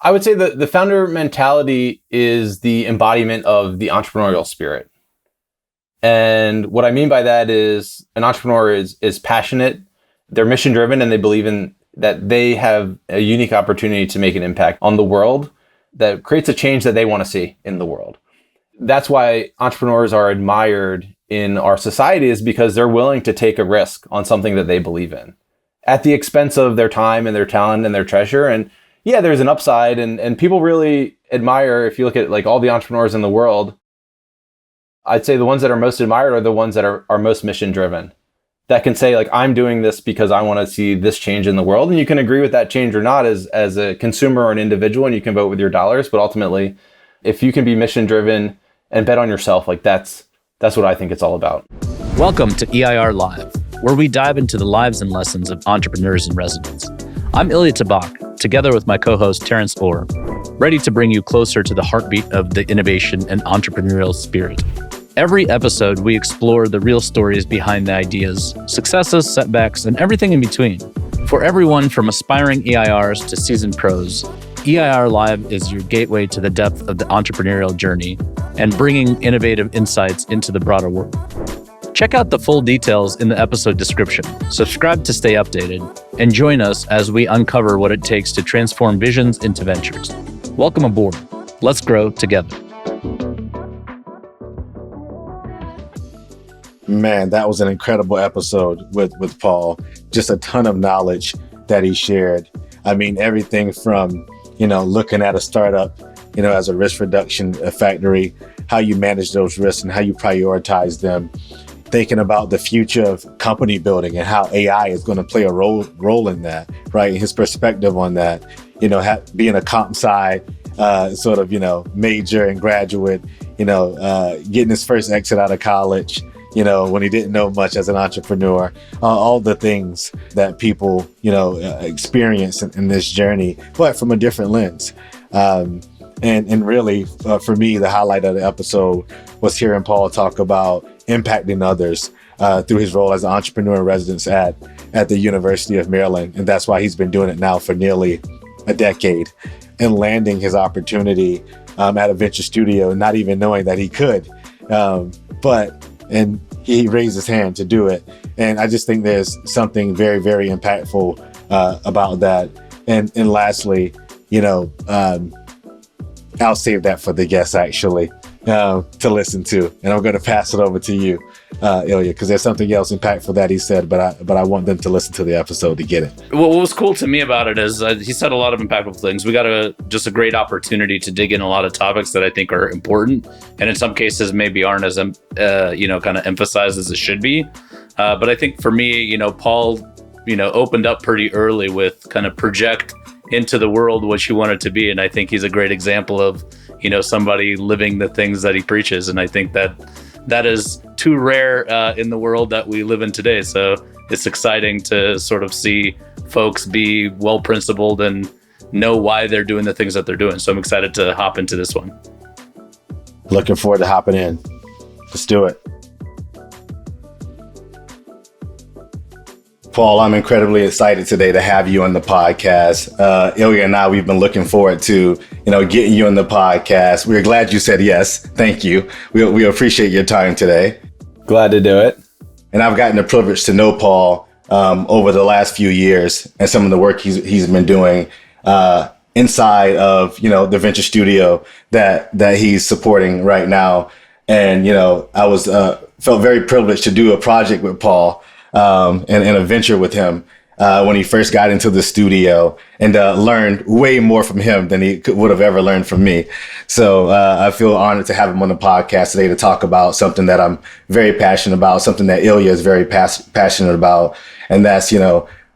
I would say that the founder mentality is the embodiment of the entrepreneurial spirit. And what I mean by that is an entrepreneur is passionate, they're mission driven, and they believe in that they have a unique opportunity to make an impact on the world that creates a change that they want to see in the world. That's why entrepreneurs are admired in our society, is because they're willing to take a risk on something that they believe in at the expense of their time and their talent and their treasure. And yeah, there's an upside, and people really admire, if you look at like all the entrepreneurs in the world, I'd say the ones that are most admired are the ones that are most mission driven, that can say like, I'm doing this because I want to see this change in the world. And you can agree with that change or not as a consumer or an individual, and you can vote with your dollars. But ultimately, if you can be mission driven and bet on yourself, like that's what I think it's all about. Welcome to EIR Live, where we dive into the lives and lessons of entrepreneurs in residence. I'm Ilya Tabakh, together with my co-host Terrance, ready to bring you closer to the heartbeat of the innovation and entrepreneurial spirit. Every episode, we explore the real stories behind the ideas, successes, setbacks, and everything in between. For everyone from aspiring EIRs to seasoned pros, EIR Live is your gateway to the depth of the entrepreneurial journey and bringing innovative insights into the broader world. Check out the full details in the episode description, subscribe to stay updated, and join us as we uncover what it takes to transform visions into ventures. Welcome aboard. Let's grow together. Man, that was an incredible episode with Paul. Just a ton of knowledge that he shared. I mean, everything from, looking at a startup, as a risk reduction factory, how you manage those risks and how you prioritize them, thinking about the future of company building and how AI is going to play a role in that, right? His perspective on that, being a comp sci major and graduate, getting his first exit out of college, when he didn't know much as an entrepreneur, all the things that people, experience in this journey, but from a different lens. And really, for me, the highlight of the episode was hearing Paul talk about impacting others through his role as an entrepreneur in residence at the University of Maryland. And that's why he's been doing it now for nearly a decade, and landing his opportunity at a venture studio, not even knowing that he could. And he raised his hand to do it. And I just think there's something very, very impactful about that. And lastly, I'll save that for the guests actually to listen to. And I'm going to pass it over to you, Ilya, because there's something else impactful that he said, but I want them to listen to the episode to get it. Well, what was cool to me about it is he said a lot of impactful things. We got just a great opportunity to dig in a lot of topics that I think are important, and in some cases maybe aren't as kind of emphasized as it should be. But I think for me, Paul, opened up pretty early with kind of project into the world what you want it to be, and I think he's a great example of somebody living the things that he preaches, and I think that is too rare in the world that we live in today. So it's exciting to sort of see folks be well principled and know why they're doing the things that they're doing. So I'm excited to hop into this one. Looking forward to hopping in. Let's do it. Paul, I'm incredibly excited today to have you on the podcast. Ilya and I, we've been looking forward to, getting you on the podcast. We're glad you said yes. Thank you. We appreciate your time today. Glad to do it. And I've gotten the privilege to know Paul over the last few years and some of the work he's been doing inside of, the venture studio that he's supporting right now. And, I was felt very privileged to do a project with Paul and a venture with him when he first got into the studio, and learned way more from him than he would have ever learned from me. So I feel honored to have him on the podcast today to talk about something that I'm very passionate about, something that Ilya is very passionate about, and that's,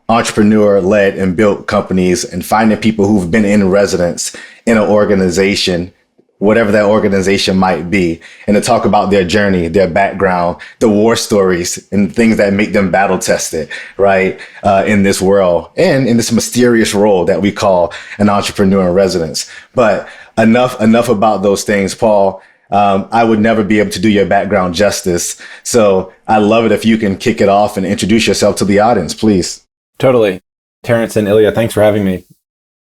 entrepreneur-led and built companies and finding people who've been in residence in an organization, whatever that organization might be, and to talk about their journey, their background, the war stories, and things that make them battle tested, right, in this world and in this mysterious role that we call an entrepreneur in residence. But enough about those things, Paul. I would never be able to do your background justice. So I love it if you can kick it off and introduce yourself to the audience, please. Totally. Terrance and Ilya, thanks for having me.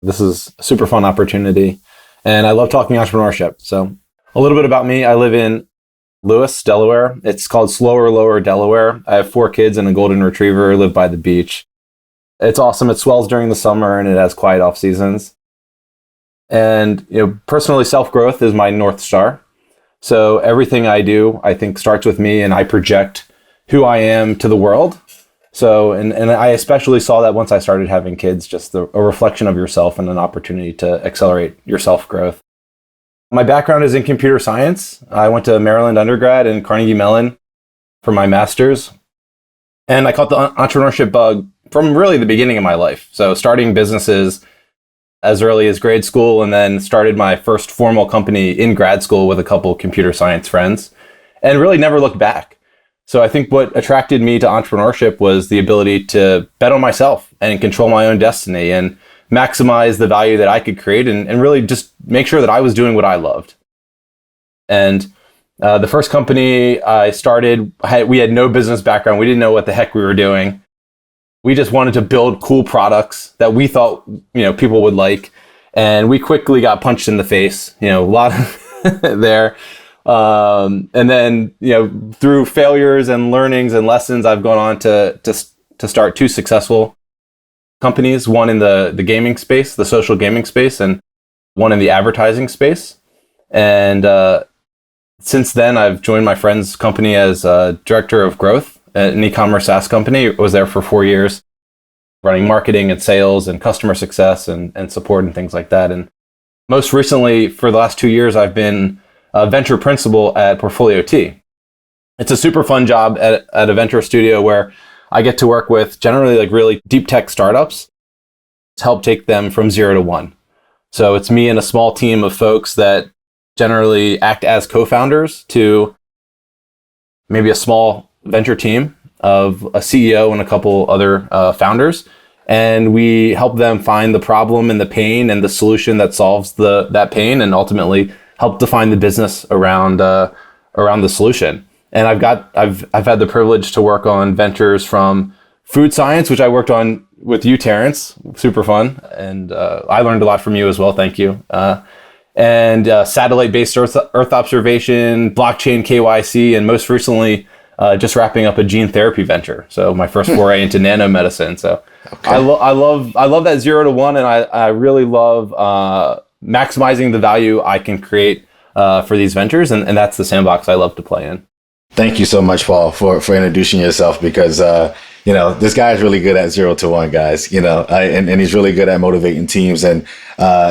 This is a super fun opportunity. And I love talking entrepreneurship. So a little bit about me. I live in Lewis, Delaware. It's called Slower Lower Delaware. I have 4 kids and a golden retriever. I live by the beach. It's awesome. It swells during the summer and it has quiet off seasons. And personally, self-growth is my North Star. So everything I do, I think, starts with me, and I project who I am to the world. So, and I especially saw that once I started having kids, just a reflection of yourself and an opportunity to accelerate your self-growth. My background is in computer science. I went to Maryland undergrad and Carnegie Mellon for my master's. And I caught the entrepreneurship bug from really the beginning of my life. So starting businesses as early as grade school, and then started my first formal company in grad school with a couple computer science friends, and really never looked back. So I think what attracted me to entrepreneurship was the ability to bet on myself and control my own destiny and maximize the value that I could create, and really just make sure that I was doing what I loved. And the first company I started, we had no business background. We didn't know what the heck we were doing. We just wanted to build cool products that we thought, people would like. And we quickly got punched in the face, a lot there. And then, through failures and learnings and lessons, I've gone on to start 2 successful companies, one in the gaming space, the social gaming space, and one in the advertising space. And since then, I've joined my friend's company as director of growth at an e-commerce SaaS company. I was there for 4 years, running marketing and sales and customer success and support and things like that. And most recently, for the last 2 years, I've been a venture principal at Portfolio T. It's a super fun job at a venture studio where I get to work with generally like really deep tech startups to help take them from 0 to 1. So it's me and a small team of folks that generally act as co-founders to maybe a small venture team of a CEO and a couple other founders. And we help them find the problem and the pain and the solution that solves that pain, and ultimately help define the business around the solution. And I've had the privilege to work on ventures from food science, which I worked on with you, Terrance, super fun. And I learned a lot from you as well. Thank you. And satellite-based Earth observation, blockchain KYC, and most recently, just wrapping up a gene therapy venture. So my first foray into nanomedicine. So okay. I love that 0 to 1, and I really love maximizing the value I can create for these ventures, and that's the sandbox I love to play in. Thank you so much, Paul, for introducing yourself, because this guy is really good at 0 to 1, guys. And he's really good at motivating teams, and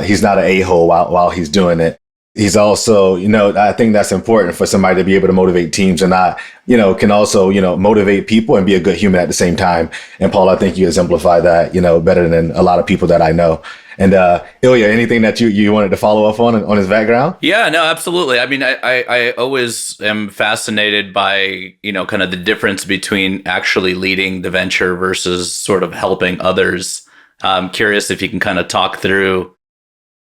he's not an a-hole while he's doing it. He's also, I think that's important for somebody to be able to motivate teams and not, can also, motivate people and be a good human at the same time. And Paul, I think you exemplify that, better than a lot of people that I know. And Ilya, anything that you wanted to follow up on his background? Yeah, no, absolutely. I mean, I always am fascinated by, kind of the difference between actually leading the venture versus sort of helping others. I'm curious if you can kind of talk through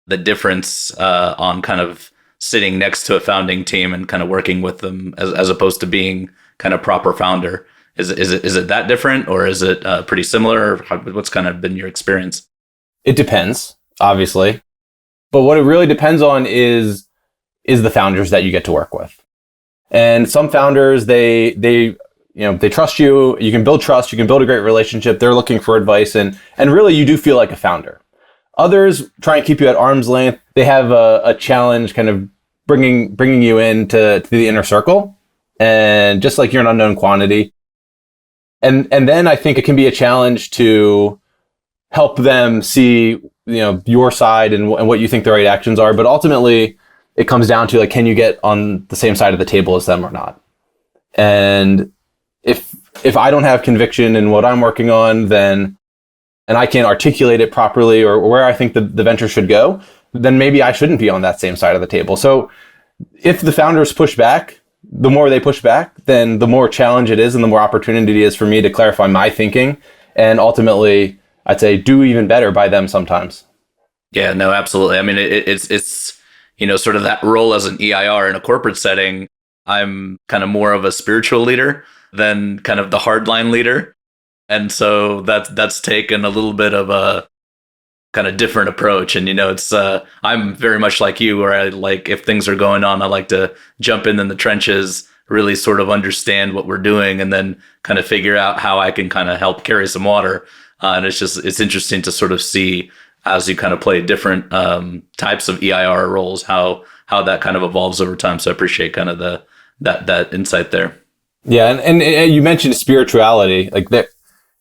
the difference on kind of sitting next to a founding team and kind of working with them as opposed to being kind of proper founder. Is it that different, or is it pretty similar? What's kind of been your experience? It depends, obviously. But what it really depends on is the founders that you get to work with. And some founders, they trust you. You can build trust. You can build a great relationship. They're looking for advice, and really you do feel like a founder. Others try and keep you at arm's length. They have a challenge kind of bringing you into the inner circle, and just like you're an unknown quantity. And then I think it can be a challenge to help them see, your side and what you think the right actions are. But ultimately, it comes down to, like, can you get on the same side of the table as them or not? And if I don't have conviction in what I'm working on, and I can't articulate it properly or where I think the venture should go, then maybe I shouldn't be on that same side of the table. So if the founders push back, the more they push back, then the more challenge it is and the more opportunity it is for me to clarify my thinking, and ultimately, I'd say, do even better by them sometimes. Yeah, no, absolutely. I mean, it's sort of that role as an EIR in a corporate setting. I'm kind of more of a spiritual leader than kind of the hardline leader. And so that's taken a little bit of a kind of different approach. And, it's, I'm very much like you, where I like, if things are going on, I like to jump in the trenches, really sort of understand what we're doing, and then kind of figure out how I can kind of help carry some water. And it's interesting to sort of see, as you kind of play different types of EIR roles, how that kind of evolves over time. So I appreciate kind of that insight there. Yeah, and you mentioned spirituality, like that,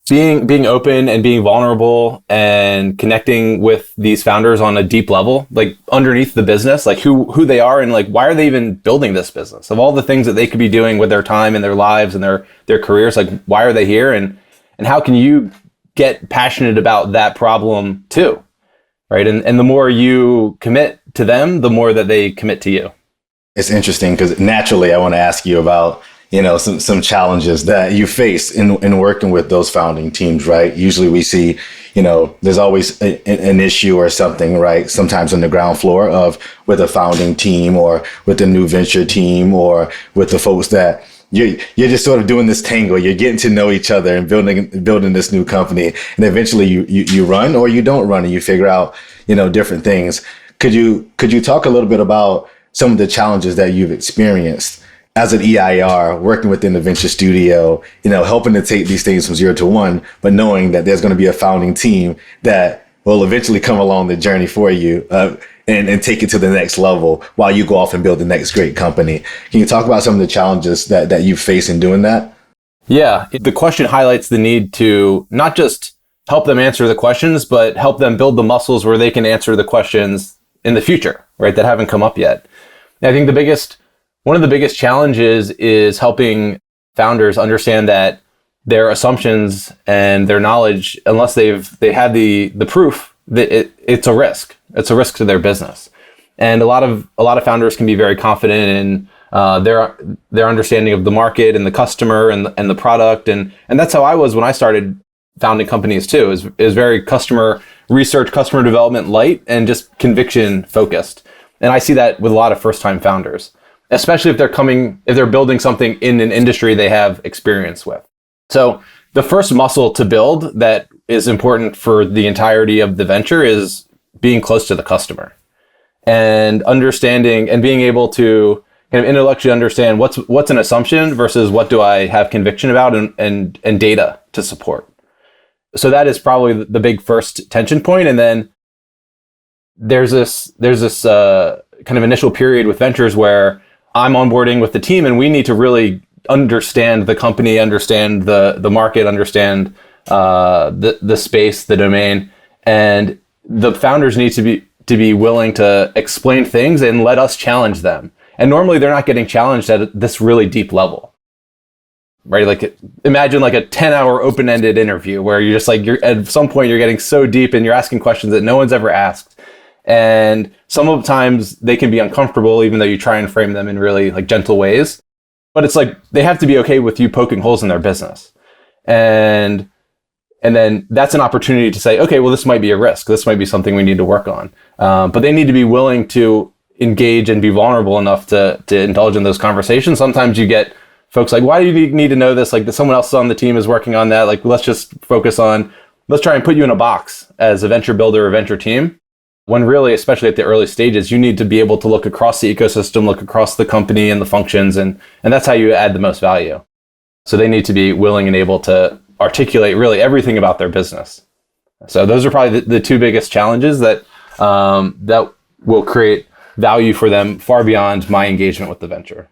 being open and being vulnerable and connecting with these founders on a deep level, like underneath the business, like who they are and like why are they even building this business? Of all the things that they could be doing with their time and their lives and their careers, like why are they here, and how can you get passionate about that problem too, right? And the more you commit to them, the more that they commit to you. It's interesting because naturally I want to ask you about some challenges that you face in working with those founding teams, right? Usually we see, there's always an issue or something, right? Sometimes on the ground floor with a founding team or with the new venture team or with the folks that you're just sort of doing this tango. You're getting to know each other and building this new company. And eventually you run or you don't run and you figure out, different things. Could you talk a little bit about some of the challenges that you've experienced as an EIR, working within the venture studio, helping to take these things from 0 to 1, but knowing that there's going to be a founding team that will eventually come along the journey for you and take it to the next level while you go off and build the next great company. Can you talk about some of the challenges that you face in doing that? Yeah, the question highlights the need to not just help them answer the questions, but help them build the muscles where they can answer the questions in the future, right, that haven't come up yet. And I think one of the biggest challenges is helping founders understand that their assumptions and their knowledge, unless they had the proof, that it's a risk. It's a risk to their business. And a lot of founders can be very confident in their understanding of the market and the customer and the product, and that's how I was when I started founding companies too. Is very customer research, customer development light, and just conviction focused. And I see that with a lot of first-time founders, especially if they're building something in an industry they have experience with. So the first muscle to build that is important for the entirety of the venture is being close to the customer and understanding and being able to kind of intellectually understand what's an assumption versus what do I have conviction about and data to support. So that is probably the big first tension point. And then there's this kind of initial period with ventures where I'm onboarding with the team and we need to really understand the company, understand the market, understand the space, the domain, and the founders need to be willing to explain things and let us challenge them. And normally they're not getting challenged at this really deep level, right? Like imagine like a 10-hour open-ended interview where you're just like, at some point you're getting so deep and you're asking questions that no one's ever asked. And sometimes they can be uncomfortable, even though you try and frame them in really like gentle ways. But it's like they have to be okay with you poking holes in their business. And then that's an opportunity to say, okay, well, this might be a risk. This might be something we need to work on. But they need to be willing to engage and be vulnerable enough to indulge in those conversations. Sometimes you get folks like, why do you need to know this? Like someone else on the team is working on that. Like, let's try and put you in a box as a venture builder or venture team. When really, especially at the early stages, you need to be able to look across the ecosystem, look across the company and the functions, and that's how you add the most value. So they need to be willing and able to articulate really everything about their business. So those are probably the two biggest challenges that will create value for them far beyond my engagement with the venture.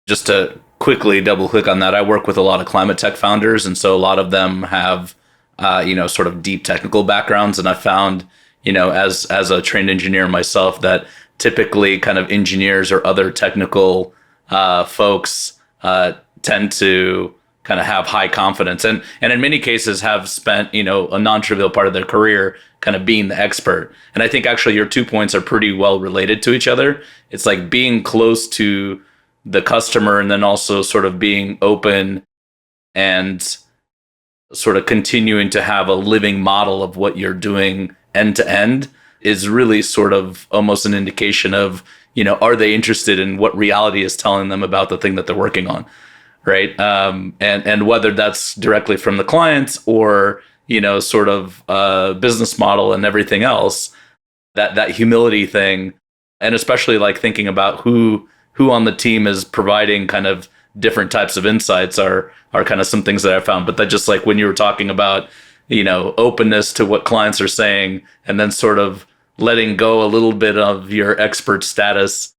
Just to quickly double click on that, I work with a lot of climate tech founders, and so a lot of them have sort of deep technical backgrounds, and I found as a trained engineer myself, that typically kind of engineers or other technical folks tend to kind of have high confidence and in many cases have spent, a non-trivial part of their career kind of being the expert. And I think actually your 2 points are pretty well related to each other. It's like being close to the customer and then also sort of being open and sort of continuing to have a living model of what you're doing end to end is really sort of almost an indication of, are they interested in what reality is telling them about the thing that they're working on, right? And whether that's directly from the clients or, sort of business model and everything else, that humility thing, and especially like thinking about who on the team is providing kind of different types of insights are kind of some things that I found. But that just like when you were talking about, openness to what clients are saying, and then sort of letting go a little bit of your expert status,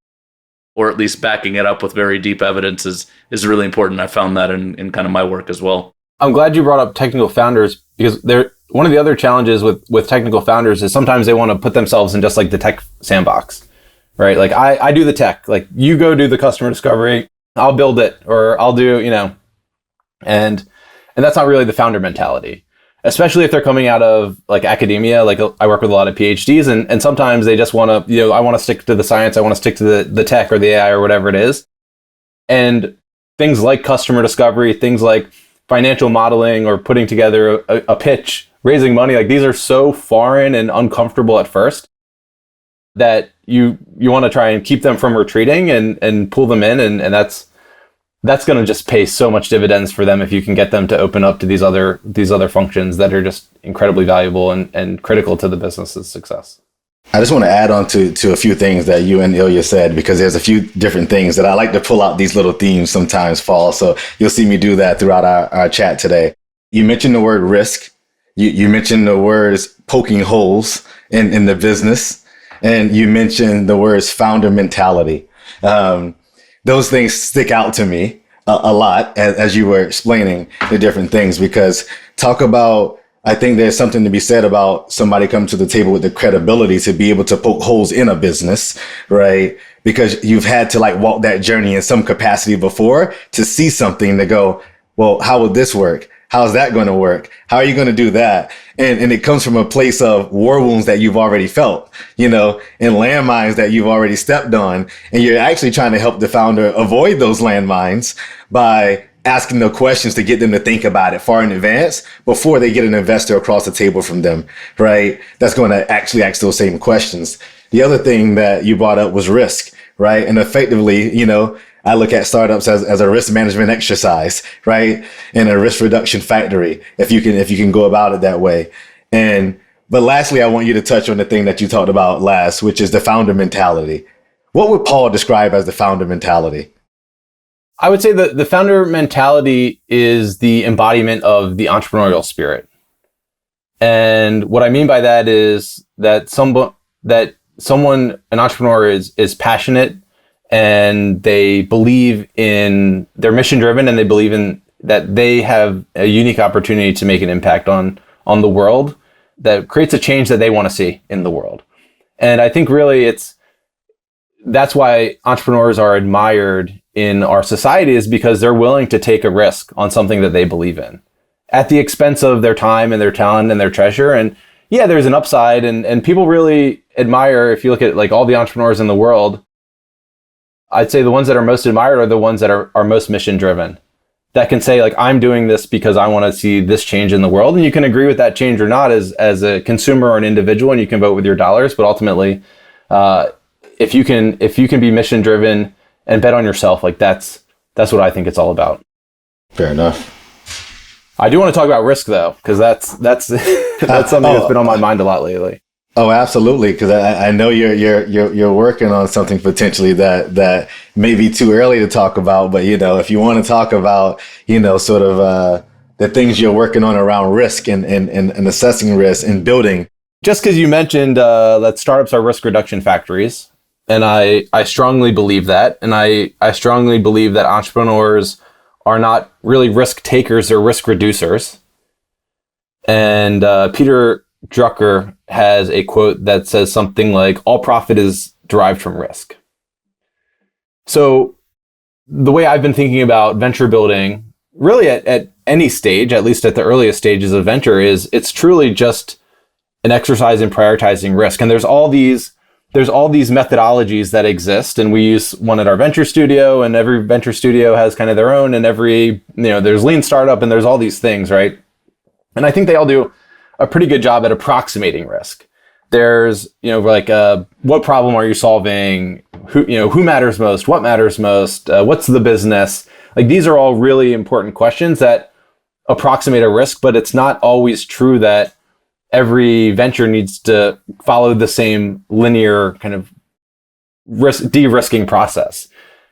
or at least backing it up with very deep evidence is really important. I found that in kind of my work as well. I'm glad you brought up technical founders, because one of the other challenges with technical founders is sometimes they want to put themselves in just like the tech sandbox, right? Like I do the tech, like you go do the customer discovery, I'll build it, or I'll do, and that's not really the founder mentality, especially if they're coming out of like academia. Like I work with a lot of PhDs, and sometimes they just want to, I want to stick to the science, I want to stick to the tech or the AI or whatever it is. And things like customer discovery, things like financial modeling, or putting together a pitch, raising money, like these are so foreign and uncomfortable at first that you want to try and keep them from retreating and pull them in, and that's going to just pay so much dividends for them if you can get them to open up to these other functions that are just incredibly valuable and critical to the business's success. I just want to add on to a few things that you and Ilya said, because there's a few different things that I like to pull out these little themes sometimes, Paul. So you'll see me do that throughout our chat today. You mentioned the word risk. You mentioned the words poking holes in the business. And you mentioned the words founder mentality. Those things stick out to me a lot as you were explaining the different things, because I think there's something to be said about somebody coming to the table with the credibility to be able to poke holes in a business, right? Because you've had to like walk that journey in some capacity before to see something to go, well, how would this work? How's that going to work? How are you going to do that? And it comes from a place of war wounds that you've already felt, and landmines that you've already stepped on. And you're actually trying to help the founder avoid those landmines by asking the questions to get them to think about it far in advance before they get an investor across the table from them, right? That's going to actually ask those same questions. The other thing that you brought up was risk, right? And effectively, I look at startups as a risk management exercise, right? And a risk reduction factory, if you can go about it that way. But lastly, I want you to touch on the thing that you talked about last, which is the founder mentality. What would Paul describe as the founder mentality? I would say that the founder mentality is the embodiment of the entrepreneurial spirit. And what I mean by that is that an entrepreneur is passionate, and they believe in, they're mission driven, and they believe in that they have a unique opportunity to make an impact on the world that creates a change that they want to see in the world. And I think really that's why entrepreneurs are admired in our society, is because they're willing to take a risk on something that they believe in at the expense of their time and their talent and their treasure. And yeah, there's an upside, and people really admire, if you look at like all the entrepreneurs in the world, I'd say the ones that are most admired are the ones that are most mission driven, that can say like, I'm doing this because I want to see this change in the world. And you can agree with that change or not as a consumer or an individual, and you can vote with your dollars. But ultimately, if you can be mission driven and bet on yourself, like that's what I think it's all about. Fair enough. I do want to talk about risk though, because that's something that's been on my mind a lot lately. Oh, absolutely. Because I know you're working on something potentially that may be too early to talk about. But, if you want to talk about, sort of the things you're working on around risk and assessing risk and building. Just because you mentioned that startups are risk reduction factories. And I strongly believe that. And I strongly believe that entrepreneurs are not really risk takers, they're risk reducers. And Peter Drucker has a quote that says something like, all profit is derived from risk. So the way I've been thinking about venture building, really at any stage, at least at the earliest stages of venture, is it's truly just an exercise in prioritizing risk. And there's all these methodologies that exist, and we use one at our venture studio, and every venture studio has kind of their own, and there's lean startup, and there's all these things, right? And I think they all do a pretty good job at approximating risk. There's, what problem are you solving? Who matters most? What matters most? What's the business? Like, these are all really important questions that approximate a risk, but it's not always true that every venture needs to follow the same linear kind of de-risking process,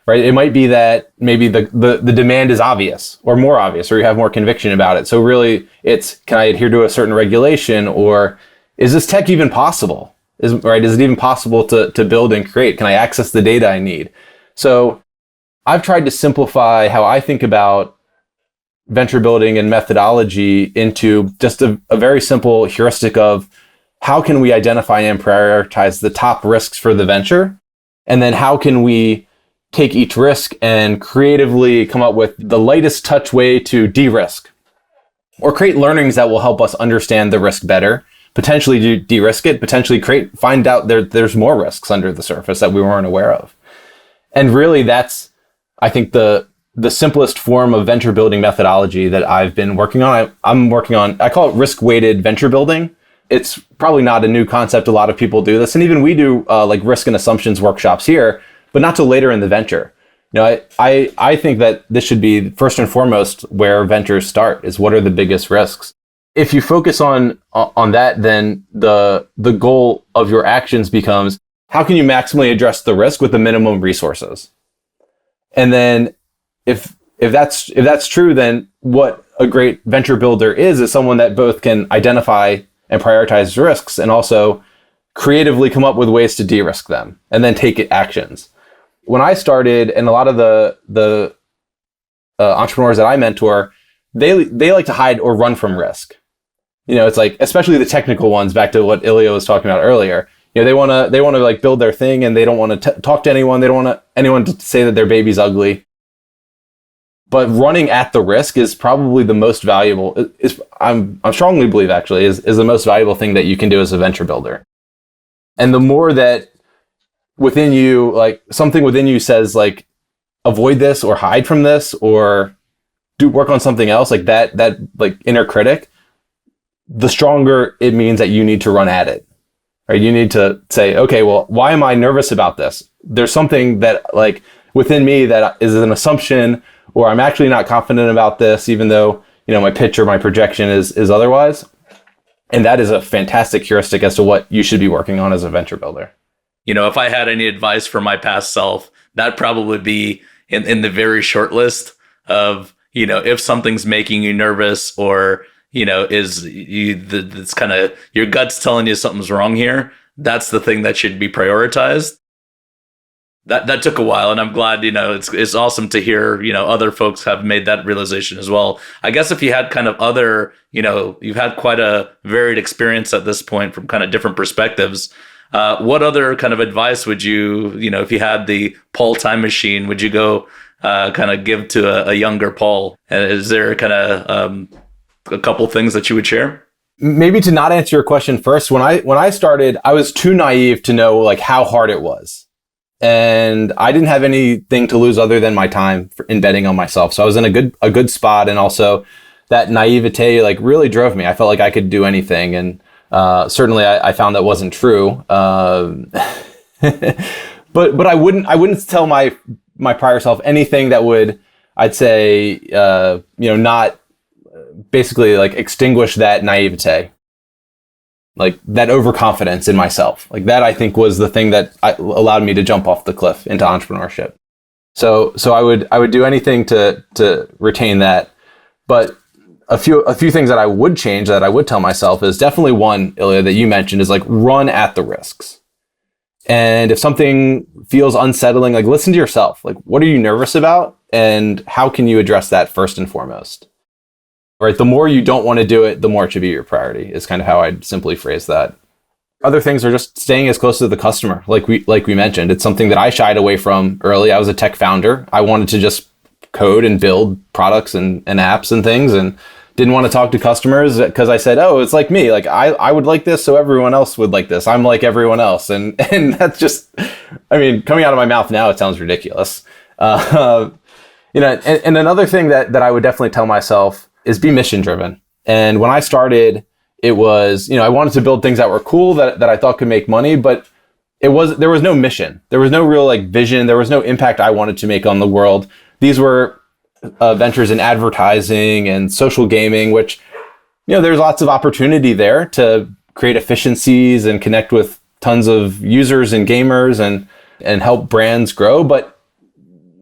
right? It might be that maybe the demand is obvious or more obvious, or you have more conviction about it. So really it's, can I adhere to a certain regulation, or is this tech even possible? Is it even possible to build and create? Can I access the data I need? So I've tried to simplify how I think about venture building and methodology into just a very simple heuristic of how can we identify and prioritize the top risks for the venture? And then how can we take each risk and creatively come up with the lightest touch way to de-risk, or create learnings that will help us understand the risk better, potentially de-risk it, potentially find out there's more risks under the surface that we weren't aware of. And really that's, I think, the simplest form of venture building methodology that I've been working on. I'm working on, I call it risk-weighted venture building. It's probably not a new concept. A lot of people do this. And even we do like risk and assumptions workshops here, but not till later in the venture. You know, I think that this should be first and foremost where ventures start, is what are the biggest risks. If you focus on that, then the goal of your actions becomes, how can you maximally address the risk with the minimum resources? And then if that's true, then what a great venture builder is someone that both can identify and prioritize risks and also creatively come up with ways to de-risk them and then take actions. When I started, and a lot of the entrepreneurs that I mentor, they like to hide or run from risk. You know, it's like, especially the technical ones, back to what Ilya was talking about earlier. You know, they want to like build their thing, and they don't want to talk to anyone. They don't want anyone to say that their baby's ugly. But running at the risk is probably the most valuable. I'm strongly believe actually is the most valuable thing that you can do as a venture builder. And the more that within you, like something within you says like, avoid this or hide from this or do work on something else, like that like inner critic, the stronger it means that you need to run at it. Right? You need to say, okay, well, why am I nervous about this? There's something that like within me that is an assumption, or I'm actually not confident about this, even though, you know, my pitch or my projection is otherwise. And that is a fantastic heuristic as to what you should be working on as a venture builder. You know, if I had any advice for my past self, that'd probably be in the very short list of, you know, if something's making you nervous, or, you know, it's kind of your gut's telling you something's wrong here, that's the thing that should be prioritized. That took a while, and I'm glad, you know, it's awesome to hear, you know, other folks have made that realization as well. I guess if you had kind of other, you know, you've had quite a varied experience at this point from kind of different perspectives. What other kind of advice would you, you know, if you had the Paul time machine, would you go kind of give to a younger Paul? Is there kind of a couple things that you would share? Maybe to not answer your question first, when I started, I was too naive to know like how hard it was. And I didn't have anything to lose other than my time in betting on myself. So I was in a good spot. And also that naivete like really drove me. I felt like I could do anything. And certainly I found that wasn't true. But I wouldn't tell my prior self anything that would, I'd say, you know, not basically like extinguish that naivete. Like that overconfidence in myself, like that I think was the thing that allowed me to jump off the cliff into entrepreneurship. So I would do anything to retain that. But a few things that I would change, that I would tell myself, is definitely one, Ilya, that you mentioned, is like run at the risks. And if something feels unsettling, like listen to yourself. Like what are you nervous about, and how can you address that first and foremost? Right, the more you don't want to do it, the more it should be your priority, is kind of how I'd simply phrase that. Other things are just staying as close to the customer. Like we mentioned, it's something that I shied away from early. I was a tech founder. I wanted to just code and build products and apps and things, and didn't want to talk to customers because I said, oh, it's like me. Like I would like this, so everyone else would like this. I'm like everyone else. And that's just, I mean, coming out of my mouth now, it sounds ridiculous. You know, and another thing that I would definitely tell myself is be mission driven. And when I started, it was, you know, I wanted to build things that were cool, that I thought could make money, but there was no mission. There was no real like vision. There was no impact I wanted to make on the world. These were ventures in advertising and social gaming, which, there's lots of opportunity there to create efficiencies and connect with tons of users and gamers and help brands grow. But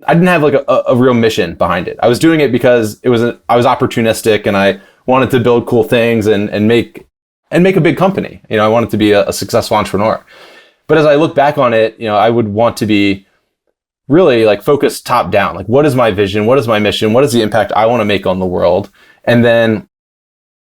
I didn't have like a real mission behind it. I was doing it because I was opportunistic and I wanted to build cool things and make a big company. I wanted to be a successful entrepreneur. But as I look back on it, I would want to be really like focused top down. Like, what is my vision? What is my mission? What is the impact I want to make on the world? And then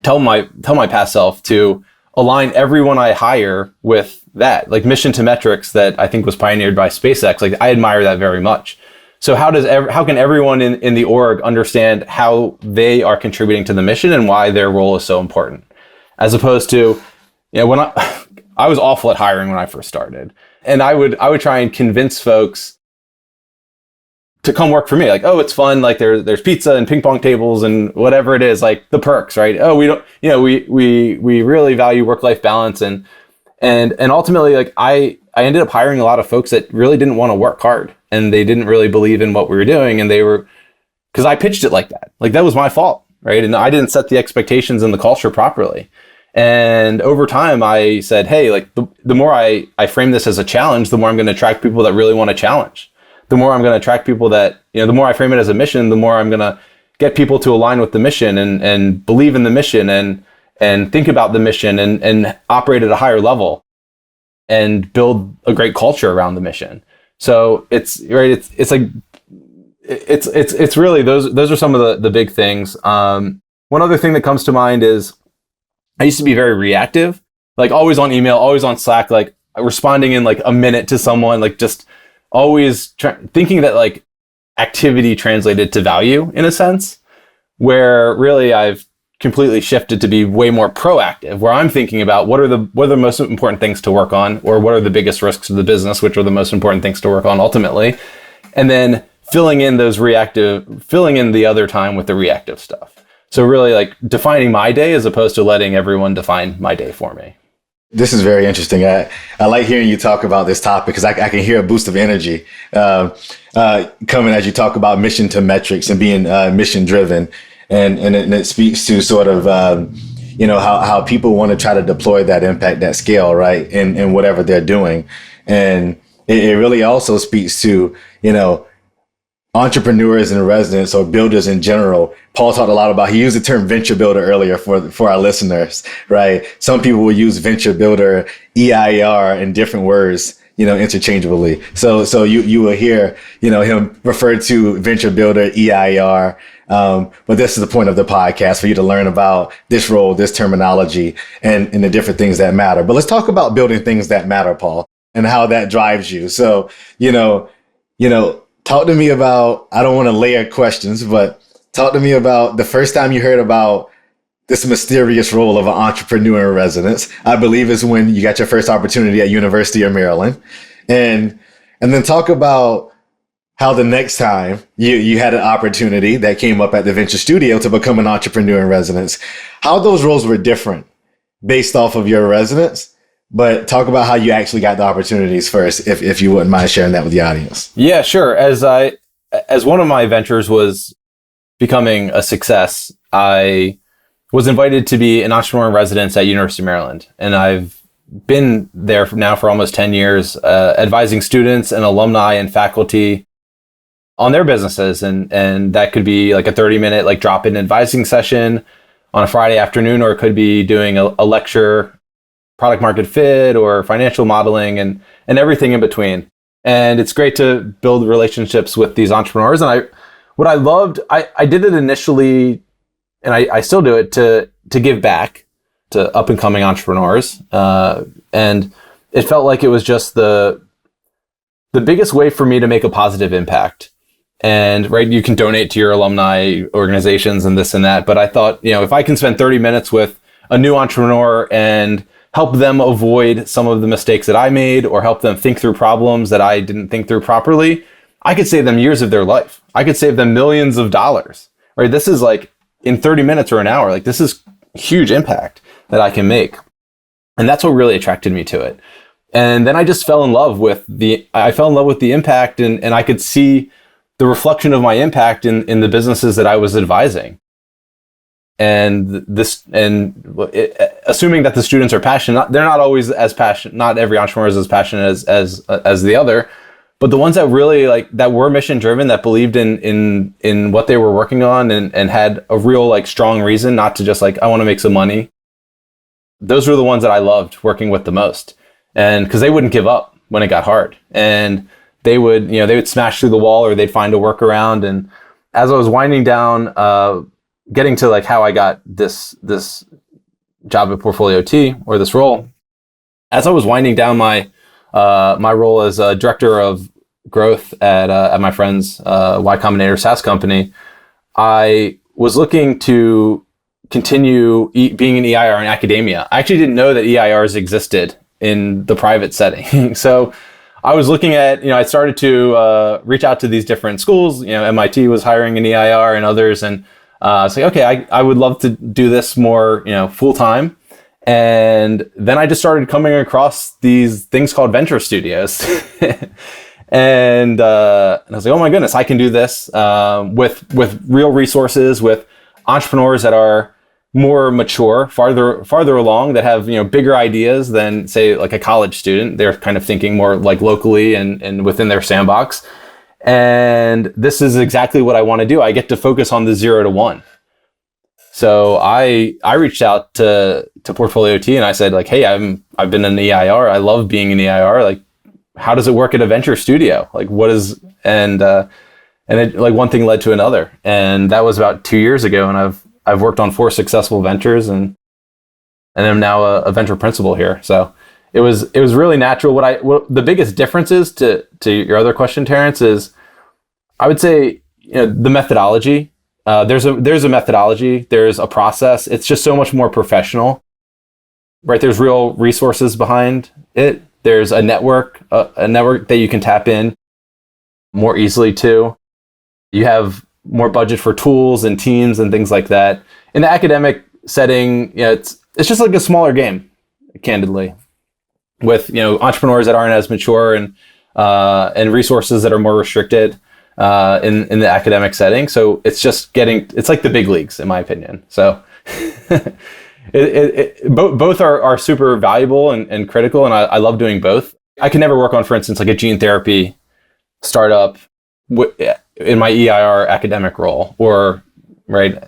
tell my past self to align everyone I hire with that, like mission to metrics that I think was pioneered by SpaceX. Like, I admire that very much. So how can everyone in the org understand how they are contributing to the mission and why their role is so important? As opposed to, when I was awful at hiring when I first started, and I would try and convince folks to come work for me. Like, oh, it's fun. Like there's pizza and ping pong tables and whatever it is, like the perks, right? Oh, we don't, we really value work-life balance and ultimately, like I ended up hiring a lot of folks that really didn't want to work hard and they didn't really believe in what we were doing. And because I pitched it like that. Like, that was my fault, right? And I didn't set the expectations and the culture properly. And over time, I said, hey, like the more I frame this as a challenge, the more I'm going to attract people that really want to challenge. The more I'm going to attract people that, the more I frame it as a mission, the more I'm going to get people to align with the mission and believe in the mission and think about the mission and operate at a higher level and build a great culture around the mission. So it's right. It's like, it's really, those are some of the big things. One other thing that comes to mind is I used to be very reactive, like always on email, always on Slack, like responding in like a minute to someone, like just always thinking that like activity translated to value in a sense, where really I've completely shifted to be way more proactive, where I'm thinking about what are the most important things to work on, or what are the biggest risks of the business, which are the most important things to work on ultimately. And then filling in the other time with the reactive stuff. So really like defining my day as opposed to letting everyone define my day for me. This is very interesting. I like hearing you talk about this topic because I can hear a boost of energy coming as you talk about mission to metrics and being mission driven. And it speaks to sort of, how people want to try to deploy that impact, that scale, right, in whatever they're doing. And it really also speaks to, entrepreneurs in residence or builders in general. Paul talked a lot about, he used the term venture builder earlier for our listeners, right? Some people will use venture builder, EIR in different words, interchangeably. So you will hear, him referred to venture builder, EIR. But this is the point of the podcast, for you to learn about this role, this terminology, and the different things that matter. But let's talk about building things that matter, Paul, and how that drives you. So, talk to me about, I don't want to layer questions, but talk to me about the first time you heard about this mysterious role of an entrepreneur in residence. I believe is when you got your first opportunity at University of Maryland. And then talk about how the next time you had an opportunity that came up at the Venture Studio to become an entrepreneur in residence, how those roles were different based off of your residence. But talk about how you actually got the opportunities first, if you wouldn't mind sharing that with the audience. Yeah, sure. As one of my ventures was becoming a success, I was invited to be an entrepreneur in residence at University of Maryland. And I've been there now for almost 10 years, advising students and alumni and faculty on their businesses. And that could be like a 30-minute like drop-in advising session on a Friday afternoon, or it could be doing a lecture, product market fit, or financial modeling, and everything in between. And it's great to build relationships with these entrepreneurs. And what I loved, I did it initially, and I still do it to give back to up and coming entrepreneurs. And it felt like it was just the biggest way for me to make a positive impact. And right, you can donate to your alumni organizations and this and that. But I thought, if I can spend 30 minutes with a new entrepreneur and help them avoid some of the mistakes that I made, or help them think through problems that I didn't think through properly, I could save them years of their life. I could save them millions of dollars, right? This is like in 30 minutes or an hour, like this is huge impact that I can make. And that's what really attracted me to it. And then I just fell in love with the impact, and I could see the reflection of my impact in the businesses that I was advising. And assuming that the students are passionate, they're not always as passionate. Not every entrepreneur is as passionate as the other, but the ones that really that were mission driven, that believed in what they were working on, and had a real strong reason, not to just I want to make some money. Those were the ones that I loved working with the most, and because they wouldn't give up when it got hard, and they would smash through the wall, or they'd find a workaround. And as I was winding down, getting to how I got this job at Portfolio T, or this role, as I was winding down my role as a director of growth at my friend's Y Combinator SaaS company, I was looking to continue being an EIR in academia. I actually didn't know that EIRs existed in the private setting. So I was looking at, I started to reach out to these different schools. MIT was hiring an EIR and others, and say, okay, I would love to do this more, full time. And then I just started coming across these things called venture studios. And I was like, oh my goodness, I can do this with real resources, with entrepreneurs that are more mature, farther along, that have bigger ideas than, say, a college student. They're kind of thinking more locally and within their sandbox. And this is exactly what I want to do. I get to focus on the 0 to 1. So I reached out to Portfolio T, and I said, hey, I've been an EIR. I love being an EIR. How does it work at a venture studio? What is, and it, one thing led to another. And that was about 2 years ago. And I've worked on 4 successful ventures, and I'm now a venture principal here. So it was really natural. What the biggest difference is to your other question, Terrance, is I would say, the methodology. There's a methodology. There's a process. It's just so much more professional, right? There's real resources behind it. There's a network that you can tap in more easily to. You have more budget for tools and teams and things like that. In the academic setting, it's just a smaller game, candidly, with entrepreneurs that aren't as mature and resources that are more restricted in the academic setting. So it's just it's like the big leagues, in my opinion. So both are super valuable and critical, and I love doing both. I can never work on, for instance, a gene therapy startup in my EIR academic role, or right,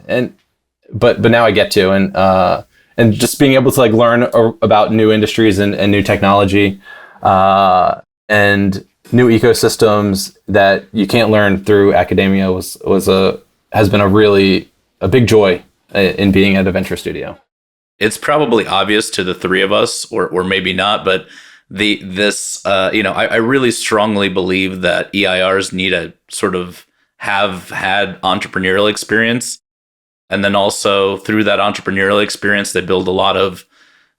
but now I get to, and just being able to learn about new industries and new technology and new ecosystems that you can't learn through academia has been a big joy in being at a venture studio. It's probably obvious to the three of us, or maybe not, but I really strongly believe that EIRs need to sort of have had entrepreneurial experience. And then also through that entrepreneurial experience, they build a lot of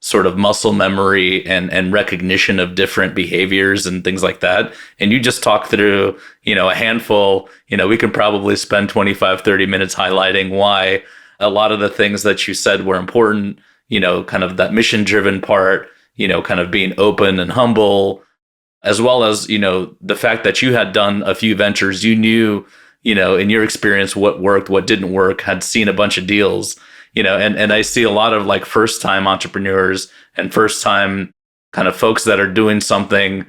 sort of muscle memory and recognition of different behaviors and things like that. And you just talk through, a handful, we can probably spend 25, 30 minutes highlighting why a lot of the things that you said were important, kind of that mission driven part, kind of being open and humble, as well as, the fact that you had done a few ventures, you knew, in your experience, what worked, what didn't work, had seen a bunch of deals, and I see a lot of first time entrepreneurs and first time kind of folks that are doing something,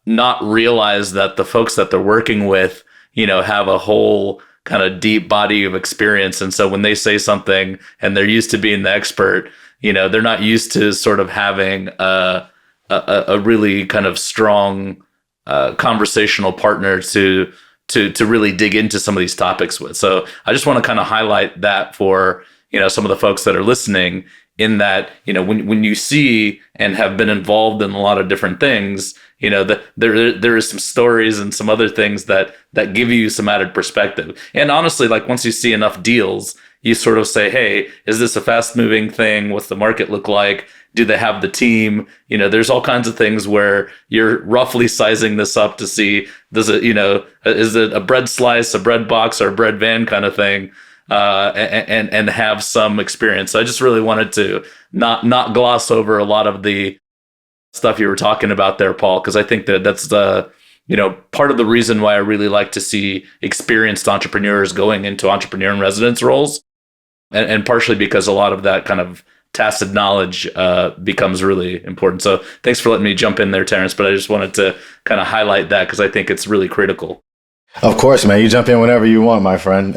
not realize that the folks that they're working with, have a whole kind of deep body of experience. And so when they say something and they're used to being the expert, they're not used to sort of having a really kind of strong conversational partner to really dig into some of these topics with. So I just want to kind of highlight that for, some of the folks that are listening, in that, when you see and have been involved in a lot of different things, that there is some stories and some other things that give you some added perspective. And honestly, once you see enough deals, you sort of say, hey, is this a fast moving thing? What's the market look like? Do they have the team? There's all kinds of things where you're roughly sizing this up to see, is it a bread slice, a bread box, or a bread van kind of thing? And have some experience. So I just really wanted to not gloss over a lot of the stuff you were talking about there, Paul, because I think that's part of the reason why I really like to see experienced entrepreneurs going into entrepreneur in residence roles, and partially because a lot of that kind of tacit knowledge becomes really important. So thanks for letting me jump in there, Terrance, but I just wanted to kind of highlight that because I think it's really critical. Of course, man. You jump in whenever you want, my friend.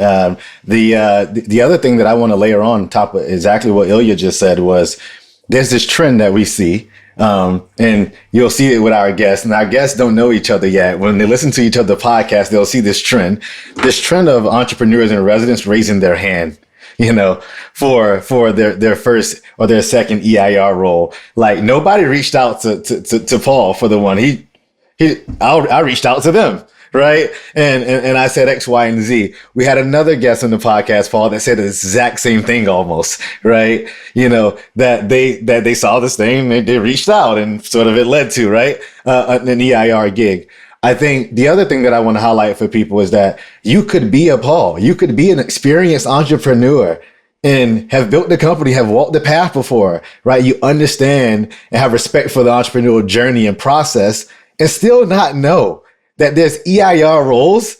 The other thing that I want to layer on top of exactly what Ilya just said was there's this trend that we see, and you'll see it with our guests, and our guests don't know each other yet. When they listen to each other podcast, they'll see this trend of entrepreneurs in residence raising their hand, for their first or their second EIR role. Like nobody reached out to Paul for the one. I reached out to them. Right. And I said X, Y, and Z. We had another guest on the podcast, Paul, that said the exact same thing almost. Right. That they saw this thing, they reached out and sort of it led to, right, an EIR gig. I think the other thing that I want to highlight for people is that you could be a Paul. You could be an experienced entrepreneur and have built the company, have walked the path before, right? You understand and have respect for the entrepreneurial journey and process and still not know that there's EIR roles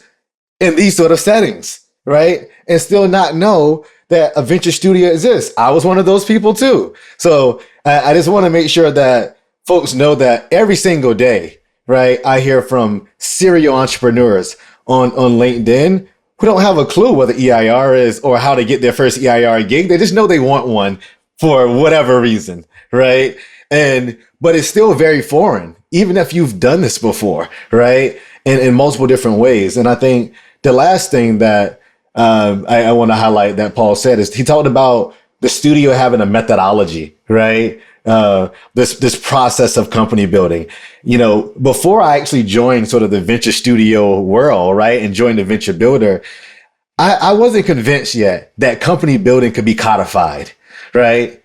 in these sort of settings, right? And still not know that a venture studio exists. I was one of those people too. So I just want to make sure that folks know that every single day, right, I hear from serial entrepreneurs on LinkedIn who don't have a clue what the EIR is or how to get their first EIR gig. They just know they want one for whatever reason, right? But it's still very foreign, even if you've done this before, right? In multiple different ways. And I think the last thing that I want to highlight that Paul said is he talked about the studio having a methodology, right? This process of company building. Before I actually joined sort of the venture studio world, right, and joined the venture builder, I wasn't convinced yet that company building could be codified, right?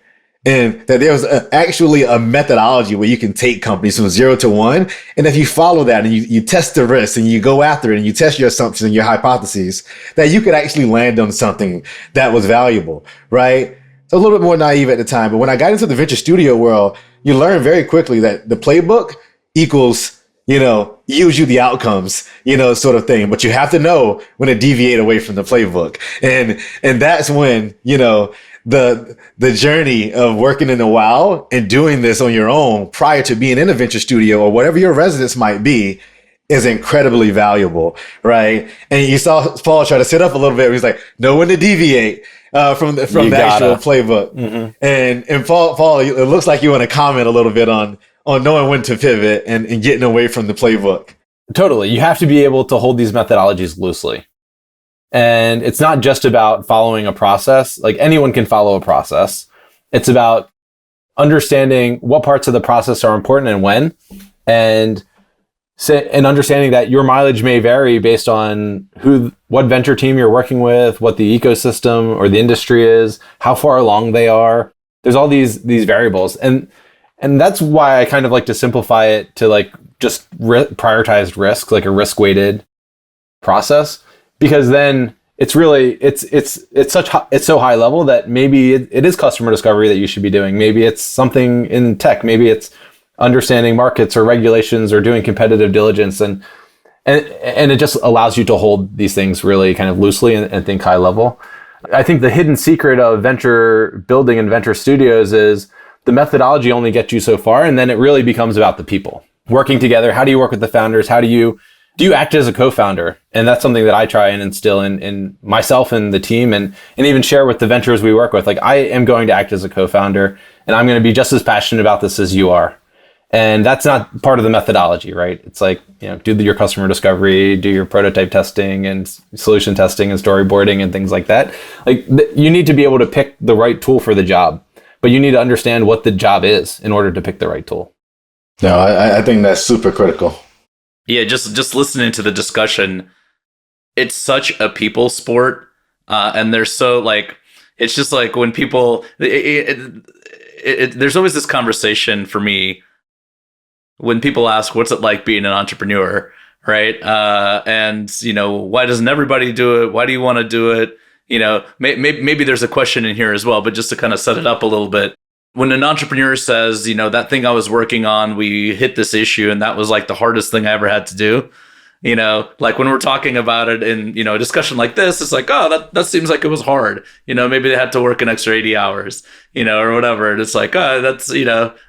And that there was actually a methodology where you can take companies from 0 to 1. And if you follow that and you test the risks and you go after it and you test your assumptions and your hypotheses, that you could actually land on something that was valuable, right? So a little bit more naive at the time. But when I got into the venture studio world, you learn very quickly that the playbook equals, use you the outcomes, sort of thing. But you have to know when to deviate away from the playbook. And that's when, the journey of working in a while and doing this on your own prior to being in a venture studio or whatever your residence might be is incredibly valuable, right? And you saw Paul try to sit up a little bit. He's like, know when to deviate from the actual playbook. Mm-hmm. And Paul, it looks like you want to comment a little bit on knowing when to pivot and getting away from the playbook. Totally. You have to be able to hold these methodologies loosely. And it's not just about following a process. Like anyone can follow a process. It's about understanding what parts of the process are important and when, and understanding that your mileage may vary based on what venture team you're working with, what the ecosystem or the industry is, how far along they are. There's all these variables. And that's why I kind of like to simplify it to like just prioritized risk, like a risk-weighted process. Because then it's so high level that maybe it is customer discovery that you should be doing. Maybe it's something in tech. Maybe it's understanding markets or regulations or doing competitive diligence. And it just allows you to hold these things really kind of loosely and think high level. I think the hidden secret of venture building and venture studios is the methodology only gets you so far. And then it really becomes about the people working together. How do you work with the founders? How do you act as a co-founder? And that's something that I try and instill in myself and the team and even share with the ventures we work with. Like, I am going to act as a co-founder and I'm going to be just as passionate about this as you are. And that's not part of the methodology, right? It's like, do your customer discovery, do your prototype testing and solution testing and storyboarding and things like that. Like, you need to be able to pick the right tool for the job, but you need to understand what the job is in order to pick the right tool. No, I think that's super critical. Yeah, just listening to the discussion, it's such a people sport, and they're so like, it's just like when people, there's always this conversation for me when people ask, what's it like being an entrepreneur, right? And, why doesn't everybody do it? Why do you want to do it? Maybe there's a question in here as well, but just to kind of set it up a little bit, when an entrepreneur says, that thing I was working on, we hit this issue and that was like the hardest thing I ever had to do. Like when we're talking about it in, a discussion like this, it's like, oh, that seems like it was hard. Maybe they had to work an extra 80 hours, or whatever. And it's like, oh, that's,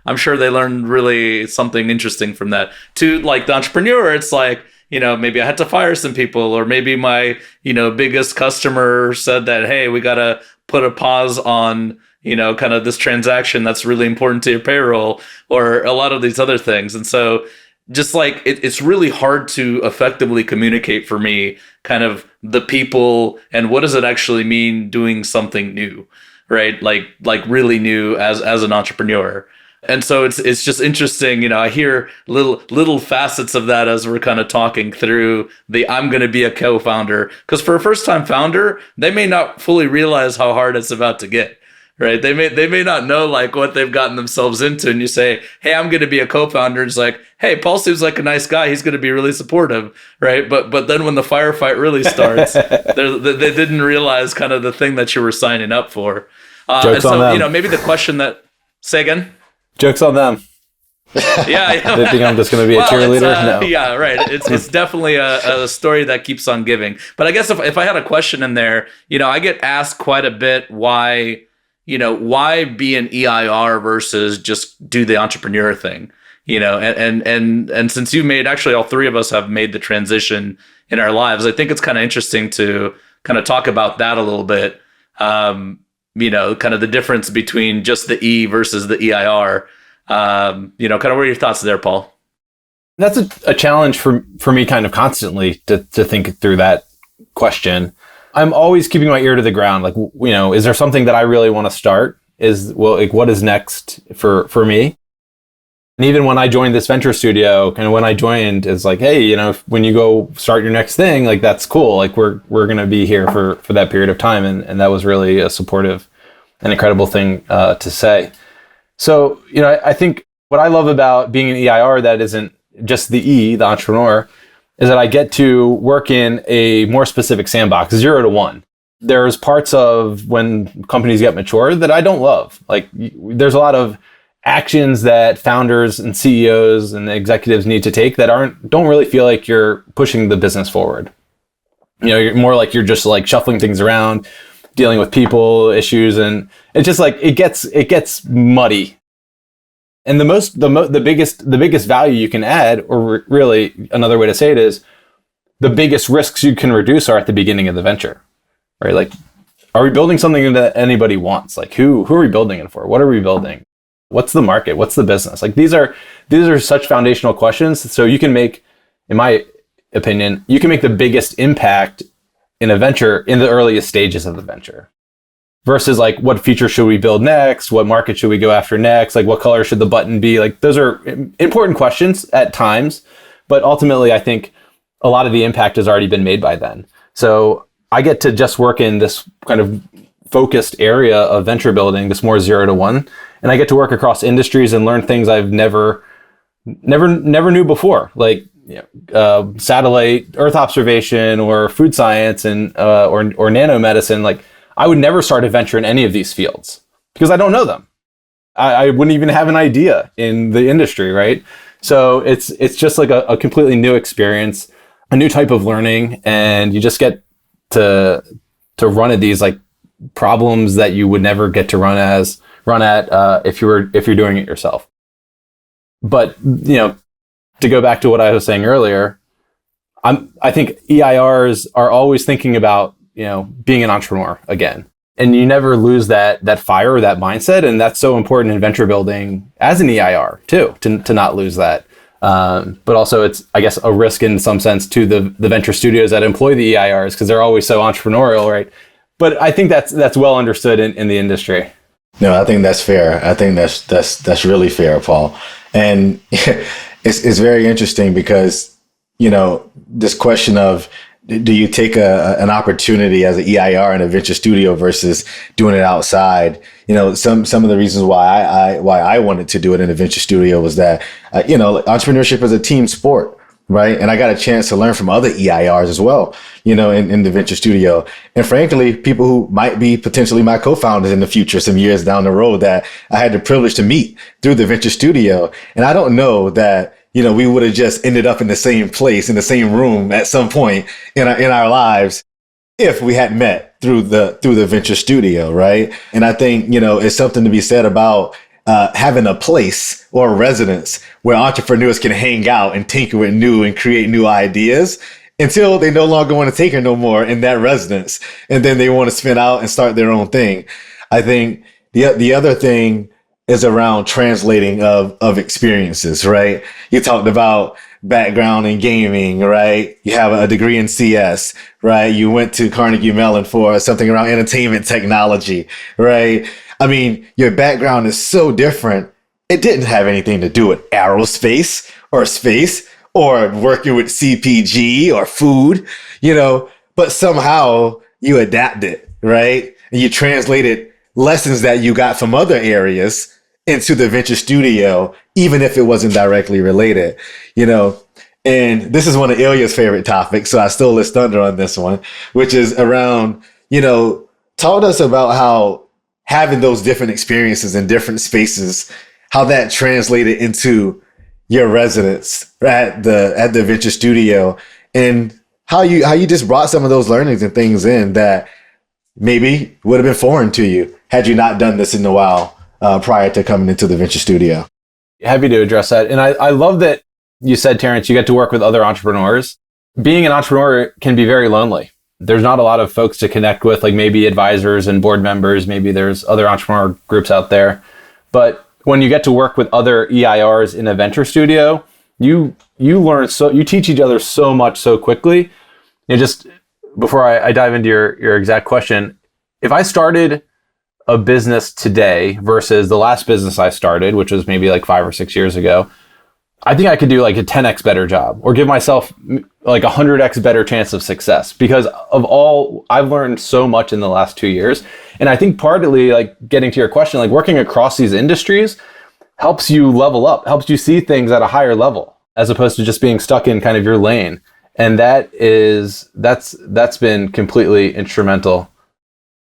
I'm sure they learned really something interesting from that. To like the entrepreneur, it's like, maybe I had to fire some people, or maybe my, biggest customer said that, hey, we got to put a pause on, kind of this transaction that's really important to your payroll, or a lot of these other things. And so just like it's really hard to effectively communicate for me kind of the people and what does it actually mean doing something new, right? Like really new as an entrepreneur. And so it's just interesting, I hear little facets of that as we're kind of talking through I'm going to be a co-founder, because for a first-time founder, they may not fully realize how hard it's about to get. Right. They may not know like what they've gotten themselves into. And you say, hey, I'm going to be a co-founder. It's like, hey, Paul seems like a nice guy. He's going to be really supportive. Right. But then when the firefight really starts, they didn't realize kind of the thing that you were signing up for. Jokes on them. Maybe the question that say again. Jokes on them. Yeah. They think I'm just going to be a cheerleader? No. Yeah, right. It's definitely a story that keeps on giving. But I guess if I had a question in there, I get asked quite a bit why be an EIR versus just do the entrepreneur thing, and since you actually all three of us have made the transition in our lives, I think it's kind of interesting to kind of talk about that a little bit. Kind of the difference between just the E versus the EIR. Kind of what are your thoughts there, Paul? That's a challenge for me kind of constantly to think through that question. I'm always keeping my ear to the ground. Like, is there something that I really want to start? What is next for me? And even when I joined this venture studio, kind of when I joined, it's like, hey, when you go start your next thing, like, that's cool. Like, we're going to be here for that period of time. And that was really a supportive and incredible thing to say. So, I think what I love about being an EIR that isn't just the E, the entrepreneur, is that I get to work in a more specific sandbox, 0 to 1. There's parts of when companies get mature that I don't love. Like, there's a lot of actions that founders and CEOs and executives need to take that don't really feel like you're pushing the business forward. You're more like you're just like shuffling things around, dealing with people issues, and it's just like it gets muddy. And the biggest value you can add, or really another way to say it is, the biggest risks you can reduce are at the beginning of the venture, right? Like, are we building something that anybody wants? Like, who are we building it for? What are we building? What's the market? What's the business? Like, these are such foundational questions. So you can make, in my opinion, the biggest impact in a venture in the earliest stages of the venture. Versus like, what feature should we build next? What market should we go after next? Like, what color should the button be? Like, those are important questions at times, but ultimately I think a lot of the impact has already been made by then. So I get to just work in this kind of focused area of venture building, this more 0 to 1, and I get to work across industries and learn things I've never knew before, like satellite Earth observation or food science and or nanomedicine. Like, I would never start a venture in any of these fields because I don't know them. I wouldn't even have an idea in the industry, right? So it's just like a completely new experience, a new type of learning, and you just get to run at these like problems that you would never get to run at if you're doing it yourself. But to go back to what I was saying earlier, I think EIRs are always thinking about being an entrepreneur again. And you never lose that fire or that mindset. And that's so important in venture building as an EIR too, to not lose that. But also it's, I guess, a risk in some sense to the venture studios that employ the EIRs because they're always so entrepreneurial, right? But I think that's well understood in the industry. No, I think that's fair. I think that's really fair, Paul. And it's very interesting because, this question of, do you take an opportunity as an EIR in a venture studio versus doing it outside? Some of the reasons why I wanted to do it in a venture studio was that, entrepreneurship is a team sport. right? And I got a chance to learn from other EIRs as well, in the venture studio. And frankly, people who might be potentially my co-founders in the future, some years down the road, that I had the privilege to meet through the venture studio. And I don't know that, we would have just ended up in the same place, in the same room at some point in our lives if we had met through the venture studio, right? And I think, it's something to be said about having a place or a residence where entrepreneurs can hang out and tinker with new and create new ideas until they no longer want to tinker no more in that residence. And then they want to spin out and start their own thing. I think the other thing is around translating of experiences, right? You talked about background in gaming, right? You have a degree in CS, right? You went to Carnegie Mellon for something around entertainment technology, right? I mean, your background is so different. It didn't have anything to do with aerospace or space or working with CPG or food, but somehow you adapted, right? And you translated lessons that you got from other areas into the venture studio, even if it wasn't directly related, And this is one of Ilya's favorite topics, so I stole his thunder on this one, which is around, taught us about how having those different experiences in different spaces, how that translated into your residence at the venture studio, and how you just brought some of those learnings and things in that maybe would have been foreign to you had you not done this in a while prior to coming into the venture studio. Happy to address that. And I love that you said, Terrance, you get to work with other entrepreneurs. Being an entrepreneur can be very lonely. There's not a lot of folks to connect with, like maybe advisors and board members. Maybe there's other entrepreneur groups out there. But when you get to work with other EIRs in a venture studio, you teach each other so much so quickly. And just before I dive into your exact question, if I started a business today versus the last business I started, which was maybe like 5 or 6 years ago, I think I could do like a 10x better job or give myself like 100x better chance of success because I've learned so much in the last 2 years. And I think partly, like getting to your question, like working across these industries helps you level up, helps you see things at a higher level as opposed to just being stuck in kind of your lane. And that's been completely instrumental.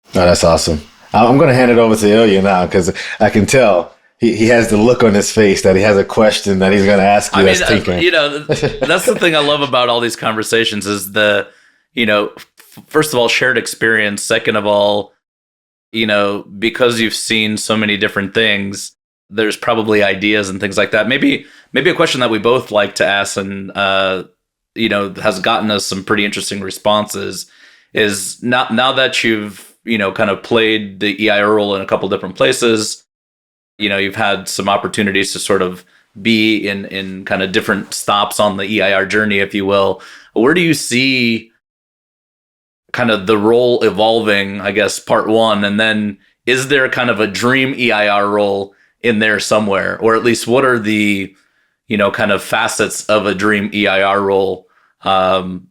Oh, that's awesome. I'm going to hand it over to Ilya now because I can tell he has the look on his face that he has a question that he's going to ask you. That's the thing I love about all these conversations is first of all, shared experience. Second of all, because you've seen so many different things, there's probably ideas and things like that. Maybe a question that we both like to ask and, has gotten us some pretty interesting responses is now that you've, kind of played the EIR role in a couple different places, you've had some opportunities to sort of be in kind of different stops on the EIR journey, if you will. Where do you see kind of the role evolving, I guess, part one? And then is there kind of a dream EIR role in there somewhere? Or at least what are the, kind of facets of a dream EIR role,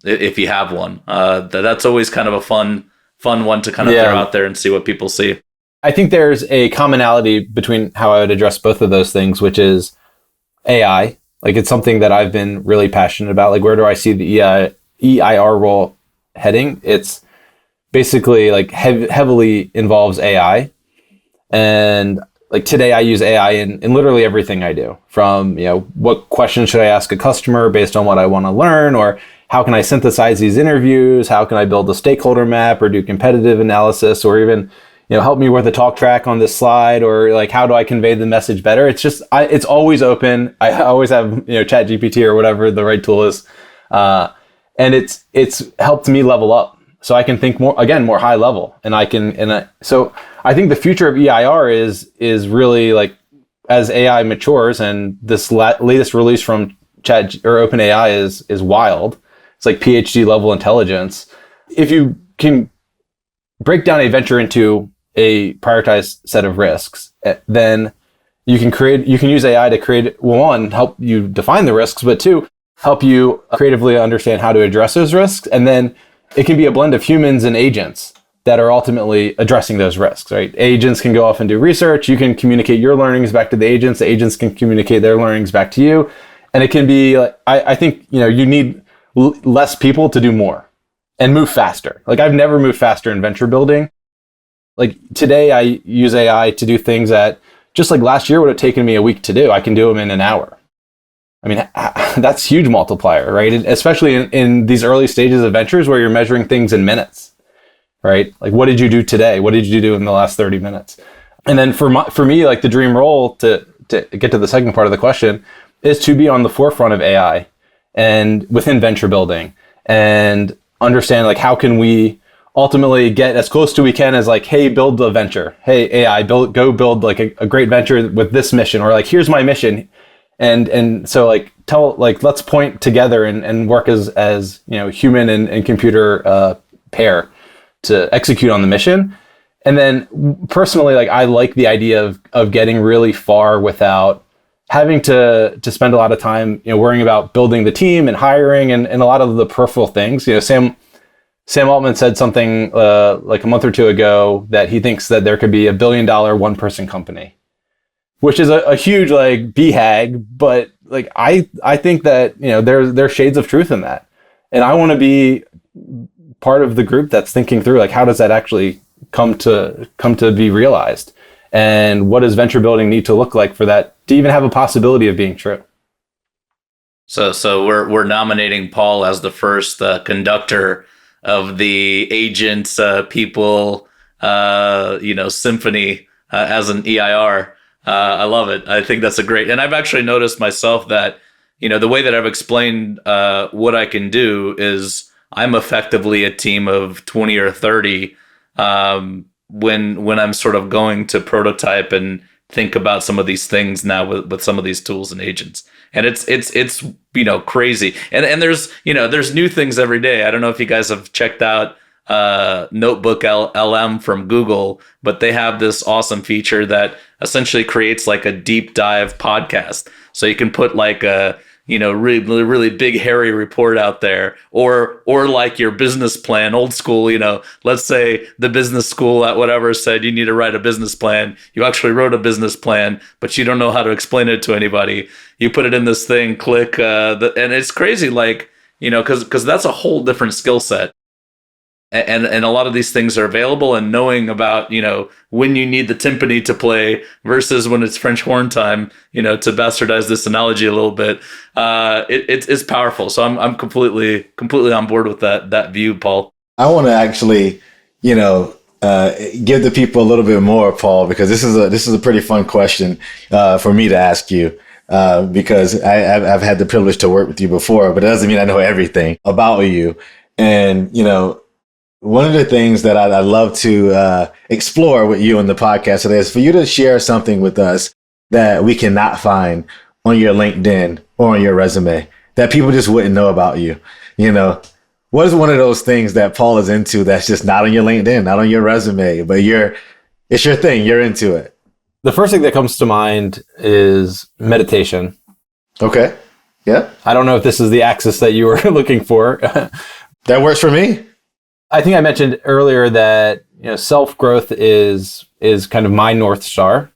if you have one? That's always kind of a fun one to kind of throw out there and see what people see. I think there's a commonality between how I would address both of those things, which is AI. Like it's something that I've been really passionate about. Like where do I see the EIR role heading? It's basically like heavily involves AI. And like today I use AI in literally everything I do, from, what questions should I ask a customer based on what I want to learn, or how can I synthesize these interviews? How can I build a stakeholder map or do competitive analysis, or even, help me with a talk track on this slide, or like, how do I convey the message better? It's just, it's always open. I always have, Chat GPT or whatever the right tool is. And it's helped me level up. So I can think more high level, so I think the future of EIR is really like, as AI matures, and this latest release from Chat or OpenAI is wild. It's like PhD level intelligence. If you can break down a venture into a prioritized set of risks, then you can use AI to create, one, help you define the risks, but two, help you creatively understand how to address those risks. And then it can be a blend of humans and agents that are ultimately addressing those risks, right? Agents can go off and do research. You can communicate your learnings back to the agents can communicate their learnings back to you. And it can be like, I think, you need less people to do more and move faster. Like I've never moved faster in venture building. Like today I use AI to do things that just like last year would have taken me a week to do. I can do them in an hour. I mean, that's huge multiplier, right? Especially in these early stages of ventures where you're measuring things in minutes, right? Like, what did you do today? What did you do in the last 30 minutes? And then for me, like the dream role to get to the second part of the question is to be on the forefront of AI and within venture building and understand like, how can we ultimately get as close to we can as like, hey, build a venture. Hey, AI, go build like a great venture with this mission, or like, here's my mission. And so like let's point together and work as human and computer pair to execute on the mission. And then personally, like I like the idea of getting really far without having to spend a lot of time worrying about building the team and hiring and a lot of the peripheral things. Sam Altman said something like a month or two ago that he thinks that there could be $1 billion one-person company, which is a huge like BHAG, but like I think that there's shades of truth in that, and I want to be part of the group that's thinking through like, how does that actually come to be realized, and what does venture building need to look like for that to even have a possibility of being true. So we're nominating Paul as the first conductor of the agents people symphony as an EIR. I love it. I think that's a great, and I've actually noticed myself that, the way that I've explained what I can do is I'm effectively a team of 20 or 30 when I'm sort of going to prototype and think about some of these things now with some of these tools and agents. And it's crazy. And there's new things every day. I don't know if you guys have checked out Notebook LM from Google, but they have this awesome feature that essentially creates like a deep dive podcast. So you can put like a really, really big hairy report out there, or like your business plan, old school. Let's say the business school at whatever said you need to write a business plan. You actually wrote a business plan, but you don't know how to explain it to anybody. You put it in this thing, click, and it's crazy, like because that's a whole different skill set. And a lot of these things are available, and knowing about, when you need the timpani to play versus when it's French horn time, to bastardize this analogy a little bit, it's powerful. So I'm completely on board with that view, Paul. I want to actually, give the people a little bit more, Paul, because this is a pretty fun question for me to ask you. Because I've had the privilege to work with you before, but it doesn't mean I know everything about you. And, one of the things that I'd love to explore with you on the podcast today is for you to share something with us that we cannot find on your LinkedIn or on your resume that people just wouldn't know about you. What is one of those things that Paul is into that's just not on your LinkedIn, not on your resume, but it's your thing, you're into it? The first thing that comes to mind is meditation. Okay. Yeah. I don't know if this is the axis that you were looking for. That works for me. I think I mentioned earlier that self-growth is kind of my North Star.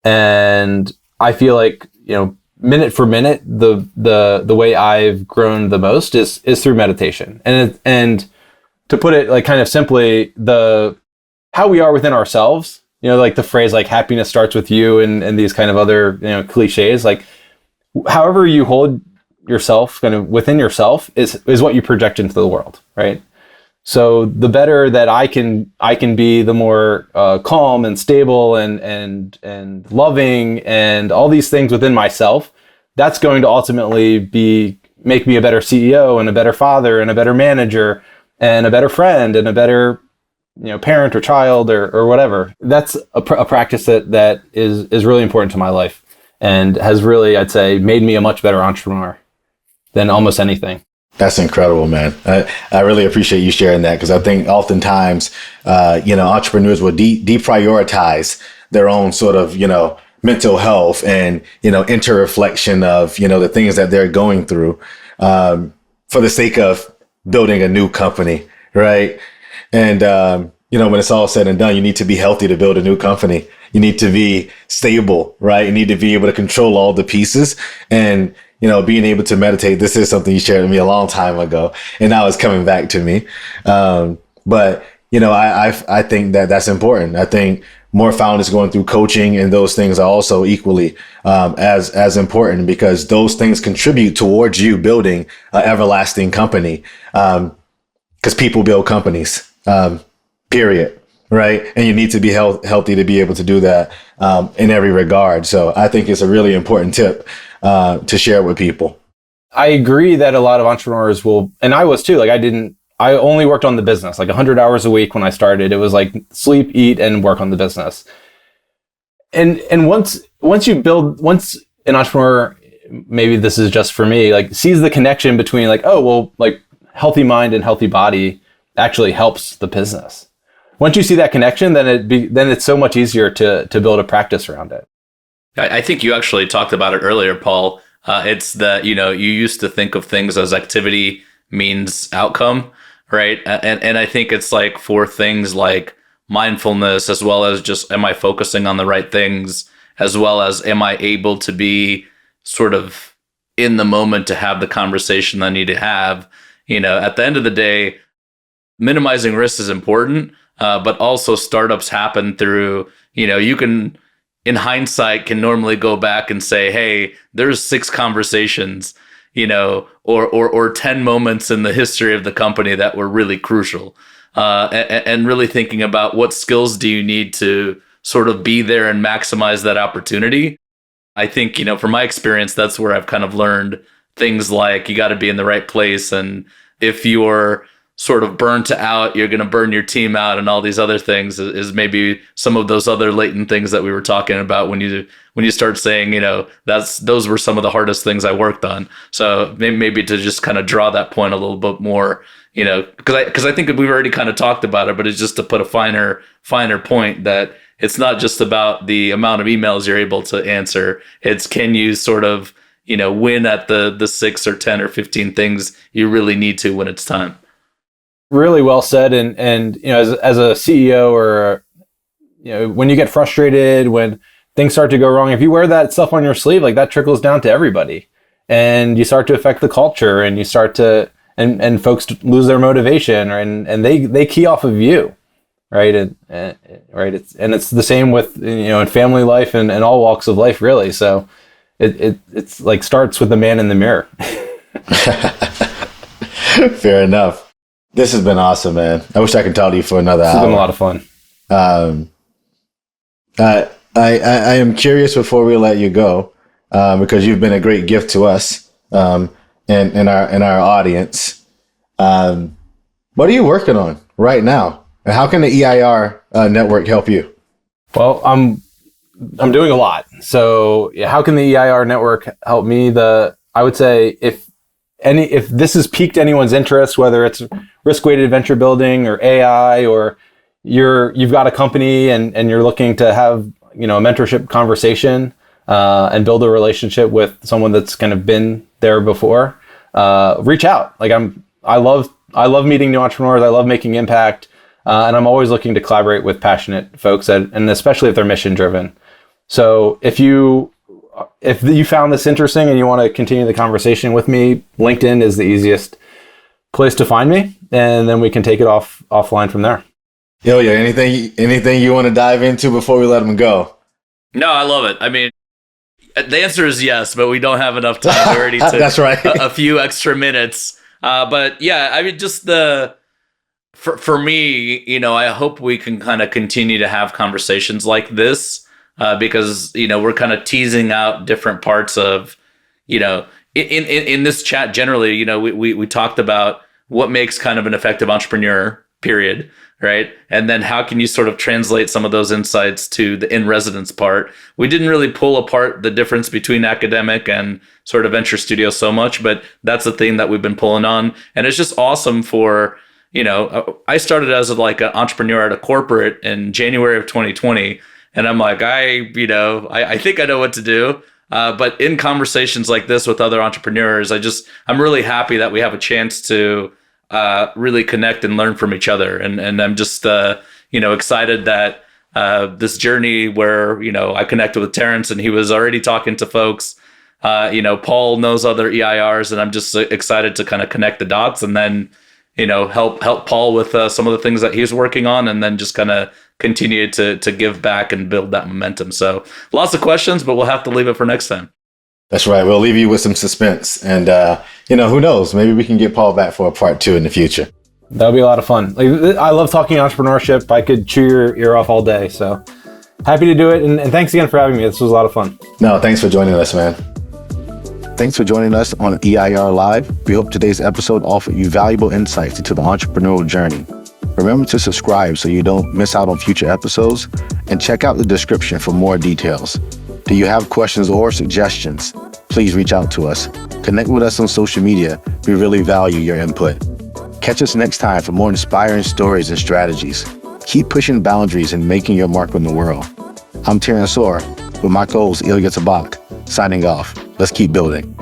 And I feel like, minute for minute, the way I've grown the most is through meditation. And to put it like kind of simply, how we are within ourselves, like the phrase like happiness starts with you and these kind of other, cliches, like however you hold yourself kind of within yourself is what you project into the world, right? So the better that I can be, the more calm and stable and loving and all these things within myself, that's going to ultimately make me a better CEO and a better father and a better manager and a better friend and a better parent or child or whatever. That's a practice that is really important to my life and has really, I'd say, made me a much better entrepreneur than almost anything. That's incredible, man. I really appreciate you sharing that, because I think oftentimes, entrepreneurs will deprioritize their own sort of, mental health and, inter-reflection of, the things that they're going through for the sake of building a new company, right? And, when it's all said and done, you need to be healthy to build a new company. You need to be stable, right? You need to be able to control all the pieces. And, being able to meditate. This is something you shared with me a long time ago, and now it's coming back to me. But I think that that's important. I think more founders going through coaching and those things are also equally as important, because those things contribute towards you building an everlasting company. Because people build companies, period. Right. And you need to be healthy to be able to do that in every regard. So I think it's a really important tip to share with people. I agree that a lot of entrepreneurs will, and I was too, like I only worked on the business, like 100 hours a week when I started. It was like sleep, eat, and work on the business. And once an entrepreneur, maybe this is just for me, like sees the connection between like, oh, well, like healthy mind and healthy body actually helps the business. Once you see that connection, then it's so much easier to build a practice around it. I think you actually talked about it earlier, Paul. It's that, you used to think of things as activity means outcome, right? And I think it's like for things like mindfulness, as well as just, am I focusing on the right things, as well as am I able to be sort of in the moment to have the conversation I need to have? At the end of the day, minimizing risk is important. But also startups happen through, you can, in hindsight, can normally go back and say, hey, there's 6 conversations, or 10 moments in the history of the company that were really crucial. And really thinking about what skills do you need to sort of be there and maximize that opportunity. I think, from my experience, that's where I've kind of learned things like you got to be in the right place. And if you're sort of burnt out, you're going to burn your team out, and all these other things is maybe some of those other latent things that we were talking about when you start saying, those were some of the hardest things I worked on. So maybe to just kind of draw that point a little bit more, because I think we've already kind of talked about it, but it's just to put a finer point that it's not just about the amount of emails you're able to answer. It's, can you sort of, win at the 6 or 10 or 15 things you really need to when it's time. Really well said. And as a CEO, or when you get frustrated, when things start to go wrong, if you wear that stuff on your sleeve, like that trickles down to everybody, and you start to affect the culture, and you start to and folks lose their motivation, and they key off of you, right? And right, it's the same with in family life and all walks of life, really. So it's like starts with the man in the mirror. Fair enough. This has been awesome, man. I wish I could talk to you for another hour. It's been a lot of fun. I am curious before we let you go, because you've been a great gift to us and our audience. What are you working on right now, and how can the EIR network help you? Well, I'm doing a lot. So how can the EIR network help me? I would say if this has piqued anyone's interest, whether it's risk-weighted venture building or AI, or you've got a company and you're looking to have a mentorship conversation and build a relationship with someone that's kind of been there before, reach out. Like I love meeting new entrepreneurs. I love making impact, and I'm always looking to collaborate with passionate folks, and especially if they're mission driven. So if you found this interesting and you want to continue the conversation with me, LinkedIn is the easiest place to find me, and then we can take it offline from there. Ilya, anything you want to dive into before we let them go? No, I love it. I mean, the answer is yes, but we don't have enough time. We already took That's right. a few extra minutes. But yeah, I mean, just for me, I hope we can kind of continue to have conversations like this. Because we're kind of teasing out different parts of in this chat generally. We talked about what makes kind of an effective entrepreneur, period, right? And then how can you sort of translate some of those insights to the in residence part? We didn't really pull apart the difference between academic and sort of venture studio so much, but that's the thing that we've been pulling on, and it's just awesome for. I started as like an entrepreneur at a corporate in January of 2020. And I'm like, I think I know what to do. But in conversations like this with other entrepreneurs, I'm really happy that we have a chance to really connect and learn from each other. And I'm just, excited that this journey where, I connected with Terrance and he was already talking to folks Paul knows other EIRs, and I'm just excited to kind of connect the dots and then, help Paul with some of the things that he's working on, and then just kind of continue to give back and build that momentum. So lots of questions, but we'll have to leave it for next time. That's right. We'll leave you with some suspense, and who knows? Maybe we can get Paul back for a part 2 in the future. That would be a lot of fun. I love talking entrepreneurship. I could chew your ear off all day. So happy to do it. And thanks again for having me. This was a lot of fun. No, thanks for joining us, man. Thanks for joining us on EIR Live. We hope today's episode offered you valuable insights into the entrepreneurial journey. Remember to subscribe so you don't miss out on future episodes, and check out the description for more details. Do you have questions or suggestions? Please reach out to us. Connect with us on social media. We really value your input. Catch us next time for more inspiring stories and strategies. Keep pushing boundaries and making your mark on the world. I'm Terrance with my co-host Ilya, signing off. Let's keep building.